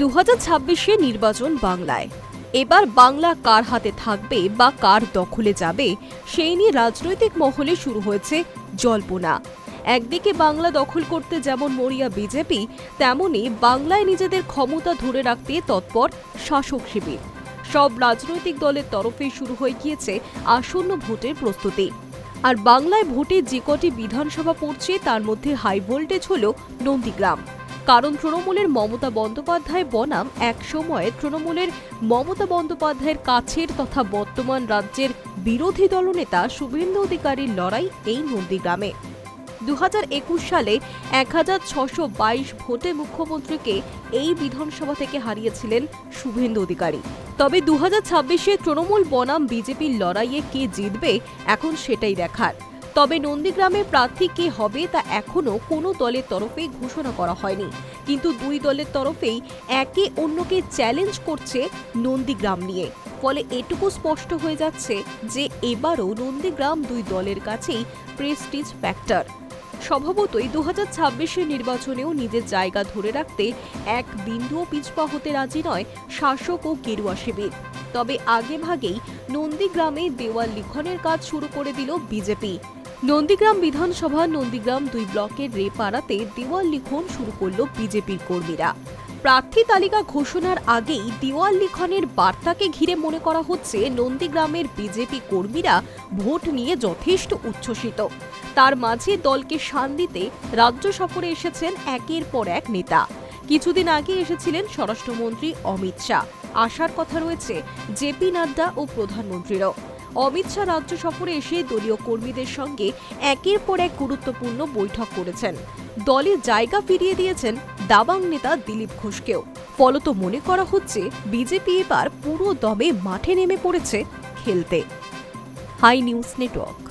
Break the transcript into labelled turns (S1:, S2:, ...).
S1: 2026-এ নির্বাচন বাংলায়। এবার বাংলা কার হাতে থাকবে বা কার দখলে যাবে সেই নিয়ে রাজনৈতিক মহলে শুরু হয়েছে জল্পনা। একদিকে বাংলা দখল করতে যেমন মরিয়া বিজেপি, তেমনি বাংলায় নিজেদের ক্ষমতা ধরে রাখতে তৎপর শাসক শিবির। সব রাজনৈতিক দলের তরফে শুরু হয়ে গিয়েছে আসন্ন ভোটের প্রস্তুতি। আর বাংলায় ভোটে যে কটি বিধানসভা পড়ছে তার মধ্যে হাই ভোল্টেজ হল নন্দীগ্রাম। কারণ তৃণমূলের মমতা বন্দ্যোপাধ্যায় বনাম এক সময়ে তৃণমূলের মমতা বন্দ্যোপাধ্যায়ের কাছের তথা বর্তমান রাজ্যের বিরোধী দলনেতা শুভেন্দু অধিকারীর লড়াই এই নন্দীগ্রামে। 2021 সালে 1622 ভোটে মুখ্যমন্ত্রীকে এই বিধানসভা থেকে হারিয়েছিলেন শুভেন্দু অধিকারী। তবে 2026-এ তৃণমূল বনাম বিজেপির লড়াইয়ে কে জিতবে এখন সেটাই দেখার। তবে নন্দীগ্রামের প্রার্থী কে হবে তা এখনো কোনো দলের তরফে ঘোষণা করা হয়নি, কিন্তু দুই দলের তরফেই একে অন্যকে চ্যালেঞ্জ করছে নন্দীগ্রাম নিয়ে। ফলে এটুকু স্পষ্ট হয়ে যাচ্ছে যে এবারও নন্দীগ্রাম দুই দলের কাছেই প্রেস্টিজ ফ্যাক্টর। স্বভাবতই 2026-এর নির্বাচনেও নিজের জায়গা ধরে রাখতে এক বিন্দুও পিছপা হতে রাজি নয় শাসক ও গেরুয়া শিবির। তবে আগেভাগেই নন্দীগ্রামে দেওয়াল লিখনের কাজ শুরু করে দিল বিজেপি। নন্দীগ্রাম বিধানসভা নন্দীগ্রাম 2 ব্লকের রেপাড়াতে দেওয়াল লিখন শুরু করল বিজেপির কর্মীরা। প্রার্থী তালিকা ঘোষণার আগেই দেওয়াল লিখনের বার্তাকে ঘিরে মনে করা হচ্ছে নন্দীগ্রামের বিজেপি কর্মীরা ভোট নিয়ে যথেষ্ট উচ্ছ্বসিত। তার মাঝে দলকে শান দিতে রাজ্য সফরে এসেছেন একের পর এক নেতা। কিছুদিন আগে এসেছিলেন স্বরাষ্ট্রমন্ত্রী অমিত শাহ। আসার কথা রয়েছে জেপি নাড্ডা ও প্রধানমন্ত্রীরও। অমিত শাহ রাজ্য সফরে এসে দলীয় কর্মীদের সঙ্গে একের পর এক গুরুত্বপূর্ণ বৈঠক করেছেন। দলে জায়গা ফিরিয়ে দিয়েছেন দাবাং নেতা দিলীপ ঘোষকেও। ফলত মনে করা হচ্ছে বিজেপি এবার পুরো দমে মাঠে নেমে পড়েছে খেলতে। Hi News network.